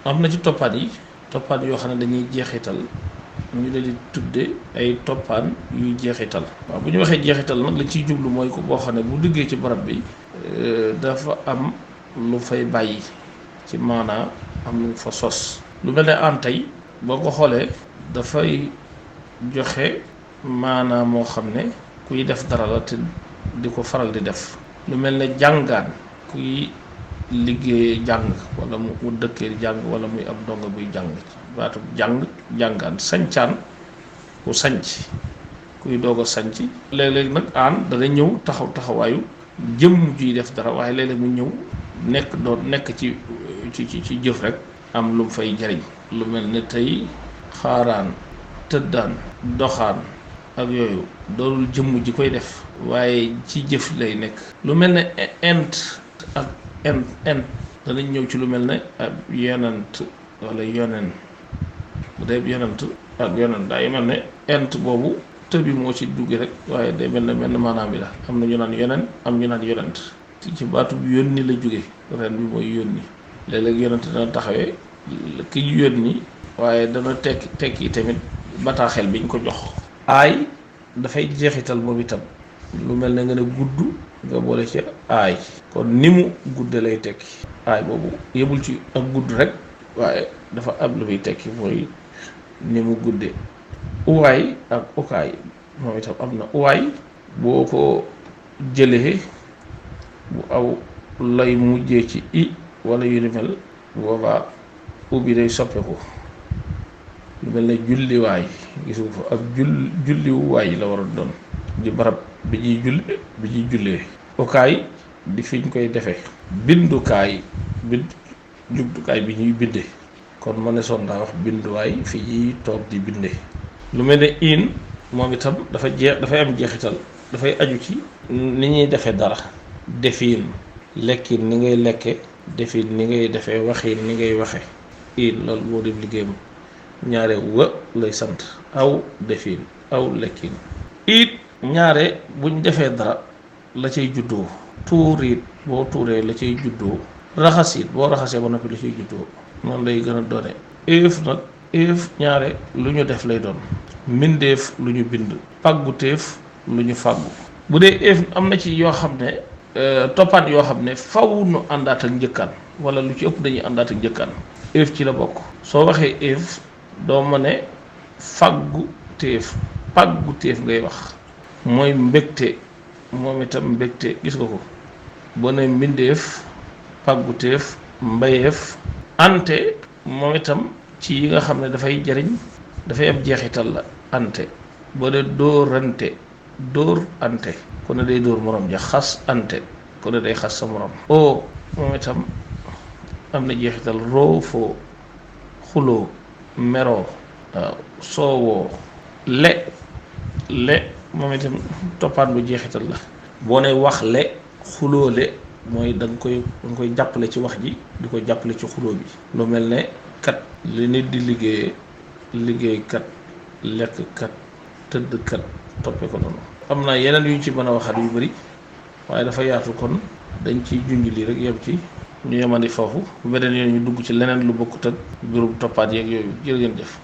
am na ci toppaan yi toppaan yoo xam ne dañuy jeexital ñu leen di tudde ay toppaan yuy jeexital. waaw bu ñu waxee jeexital nag lañ ciy jublu mooy ko boo xam ne bu duggee ci barab bi dafa am lu fay bàyyi ci maanaa am lu fa sos. lu mel ne aan tey boo ko xoolee dafay joxe maanaa moo xam ne kuy def dara la te di ko faral di def. lu mel ne jàngaan kuy liggéey jàng wala mu dëkkee jàng wala muy ab ndongo buy jàng baatu jàngaan sañcaan ku sañc kuy doog a sañc. léeg-léeg nag aan dana ñëw taxawaayu jëmm juy def dara waaye léeg-léeg mu ñëw nekk ci jëf rek am lu mu fay jariñ. lu mel ne tey xaaraan tëddaan doxaan ak yooyu doonul jëmm ji koy def waaye ci jëf lay nekk. lu mel ne ent ak en danañ ñëw ci lu mel ne ab yonent wala yonen bu dee yonent ak yonen daa yu mel ne ent boobu të bi moo ci dugg rek waaye day mel ne maanaam bi la. am na ñu naan yonen am ñu naan yonent ci baatu bi yónni la jóge ren bi mooy yónni. léeg-léeg yonent dana taxawee ki yónni waaye dana tekki tamit bataaxel biñ ko jox. aay dafay jeexital moom itam lu mel ne nga ne gudd nga boole ci aay kon ni mu gudde lay tekki. aay boobu yëbul ci ak gudd rek waaye dafa am lu muy tekki mooy ni mu gudde. uwaay ak ukaay moom itam am na. uwaay boo ko jëlee bu aw lay mujjee ci i wala yu ni mel boobaa ubbi day soppeeku. lu mel ne julliwaay gis nga fa ab julliwaay la war a doon di barab bi ñuy jullee. ukaay di fiñ koy defee. bindukaay jumtukaay bi ñuy binde kon ma ne son daa wax binduwaay fi ñuy toog di binde. lu mel ne in moom itam dafay am jeexital dafay aju ci ni ñuy defee dara. defiin lekkin ni ngay lekke defiin ni ngay defee waxiin ni ngay waxe. in loolu moo def liggéeyam ñaare wa lay sant aw defiin aw lekkin. it ñaare buñ defee dara la cay juddoo. tuur it boo tuuree la cay juddoo. raxas it boo raxasee ba noppi la cay juddoo. noonu lay gën a doone. éef nag éef ñaare lu ñu def lay doon. mbindeef lu ñu bind. pàgguteef lu ñu fàggu. bu dee éef am na ci yoo xam ne toppaan yoo xam ne faw nu àndaat ak njëkkaan wala lu ci ëpp dañuy àndaat ak njëkkaan. éef ci la bokk. soo waxee éef doo ma ne fàggu téef pàggu téef ngay wax mooy mbégte. moom itam mbégte gis nga ko boo ne mbindeef pàggu téef mbayeef. ante moom itam ci yi nga xam ne dafay jariñ dafay am jeexital la. ante boo dee dóorante dóor ante ku ne day dóor morom ja. xas ante ku ne day xas sa morom. o moom itam am na jeexital. roo foo xuloo meroo waaw soowoo. le moom itam toppaan bu jeexital la. boo ne wax le xuloo le mooy da nga koy jàppale ci wax ji di ko jàppale ci xuloo bi. lu mel ne kat li nit di liggéey kat lekk kat tëdd kat toppe ko noonu. am na yeneen yu ñu ci mën a waxaat yu bari waaye dafa yaatu kon dañ ciy junj lii rek yem ci ñu yemandi foofu bu beneen yoon ñu dugg ci leneen lu bokkut ak mbirum toppaat yeeg yooyu jërë ngeen jëf.